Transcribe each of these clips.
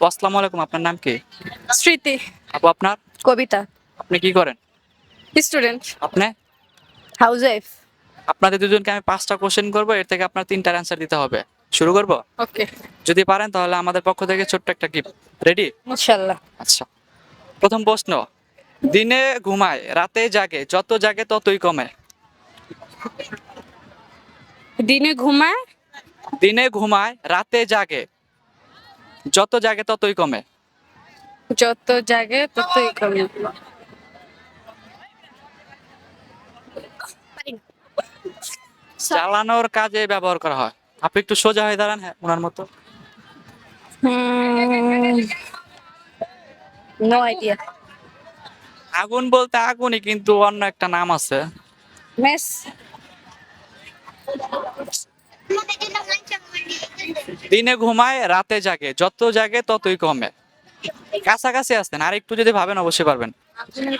আসসালামু আলাইকুম, আপনার নাম কি? স্মৃতি। আপু আপনার? কবিতা। আপনি কি করেন? স্টুডেন্ট। আপনি? House wife. আপনাদের দুজনকে আমি 5টা কোশ্চেন করব, এর থেকে আপনার 3টার অ্যান্সার দিতে হবে। শুরু করব? ওকে, যদি পারেন তাহলে আমাদের পক্ষ থেকে ছোট্ট একটা গিফট। রেডি? ইনশাআল্লাহ। আচ্ছা, প্রথম প্রশ্ন। দিনে ঘুমায় রাতে জাগে, যত জাগে ততই কমে। দিনে ঘুমায়, দিনে ঘুমায় রাতে জাগে, যত জাগে ততই কমে। যত জাগে ততই কমে। জ্বালানোর কাজে ব্যবহার করা হয়। আপনি একটু সোজা হয়ে দাঁড়ান, হ্যাঁ ওনার মতো। No idea. আগুন বলতে আগুনই, কিন্তু অন্য একটা নাম আছে। মেস। দিনে ঘুমায় রাতে জাগে, যত জাগে ততই কমে। কাছাকাছি আসতেন, আর একটু যদি ভাবেন অবশ্যই পারবেন।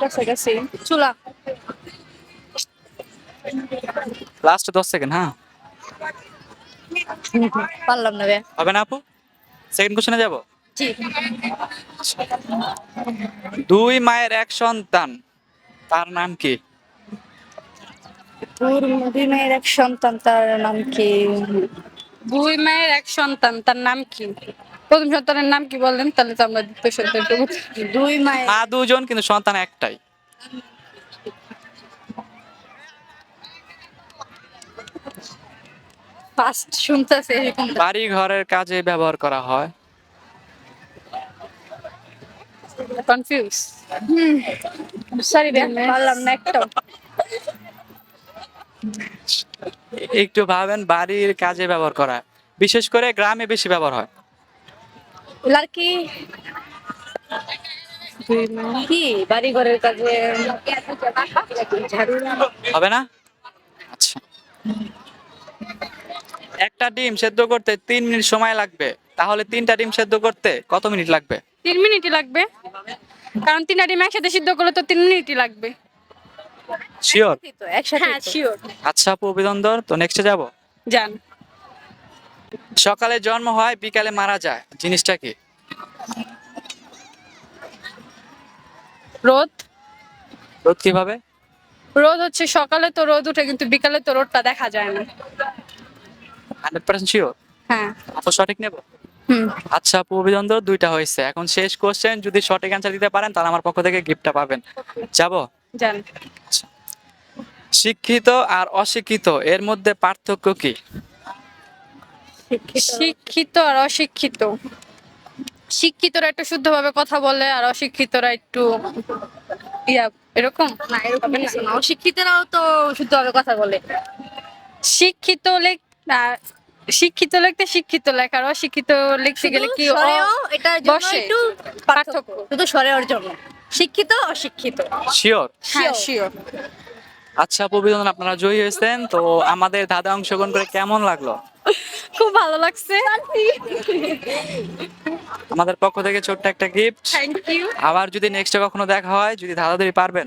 কাছাকাছি। চুলা। লাস্ট 10 সেকেন্ড, হ্যাঁ। পারলাম না বে। হবে না আপু? সেকেন্ড কোশ্চেনে যাব। জি। দুই মায়ের এক সন্তান, তার নাম কি? দুই মায়ের এক সন্তান, তার নাম কি? দুই মায়ের এক সন্তান, তার নাম কি? প্রথম সন্তানের নাম কি বললেন, তাহলে তো আমরা দ্বিতীয় সন্তানটা বুঝি। দুই মায়ের মা দুজন কিন্তু সন্তান একটাই। ফার্স্ট শুনতেছে এরকম। বাড়ি ঘরের কাজে ব্যবহার করা হয়। কনফিউজ। সরি বে, পারলাম না একটা। একটু ভাবেন, বাড়ির কাজে ব্যবহার করা হয়। বিশেষ করে গ্রামে বেশি ব্যবহার হয়। লাড়কি। কি বাড়ি ঘরের কাজে? ঝাড়ু। হবে না? আচ্ছা, একটা ডিম সেদ্ধ করতে 3 মিনিট সময় লাগবে, তাহলে 3টা ডিম সেদ্ধ করতে কত মিনিট লাগবে? 3 মিনিটই লাগবে, কারণ 3টা ডিম একসাথে সিদ্ধ করলে তো 3 মিনিটই লাগবে। শিওর? একসাথে, হ্যাঁ শিওর। আচ্ছা আপু, অভিনন্দন। তো নেক্সটে যাব। জান। সকালে জন্ম হয় বিকালে মারা যায়, জিনিসটা কি? রোদ। রোদ কিভাবে? রোদ হচ্ছে সকালে তো রোদ উঠে, কিন্তু বিকালে তো রোদটা দেখা যায় না। 100% শিওর? হ্যাঁ। আপু সঠিক নেব? হুম। আচ্ছা আপু, অভিনন্দন, 2টা হয়েছে। এখন শেষ কোশ্চেন, যদি সঠিক অ্যান্সার দিতে পারেন তাহলে আমার পক্ষ থেকে গিফটটা পাবেন। যাব। জান। শিক্ষিত আর অশিক্ষিত এর মধ্যে পার্থক্য কি? শিক্ষিত আর অশিক্ষিত। শিক্ষিতরা একটু শুদ্ধভাবে কথা বলে, আর অশিক্ষিতরা একটু ইয়া এরকম। না এরকম কিছু না, অশিক্ষিতরাও তো শুদ্ধভাবে কথা বলে। শিক্ষিত শিক্ষিত লিখতে শিক্ষিত লেখা, আর অশিক্ষিত লিখতে গেলে কি এটার জন্য একটু পার্থক্য, শুধু স্বরের জন্য। শিক্ষিত অশিক্ষিত। শিওর? হ্যাঁ শিওর। আচ্ছা আপু, অভিনন্দন, আপনারা জয়ী হয়েছেন। তো আমাদের দাদা অংশগ্রহণ করে কেমন লাগলো? খুব ভালো লাগছে। আমাদের পক্ষ থেকে ছোট্ট একটা গিফট। Thank you. আবার যদি নেক্সটে কখনো দেখা হয়, যদি দাদাদারি পারবেন।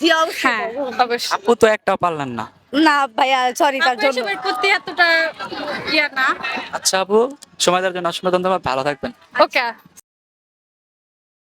জি অবশ্যই। হ্যাঁ অবশ্যই। আপু তো একটাও পারলেন না। না ভাইয়া, সরি তার জন্য। এসবের প্রতি এতটা ইয়া না। আচ্ছা আপু, সময় দেওয়ার জন্য অসংখ্য ধন্যবাদ, ভালো থাকবেন। ওকে।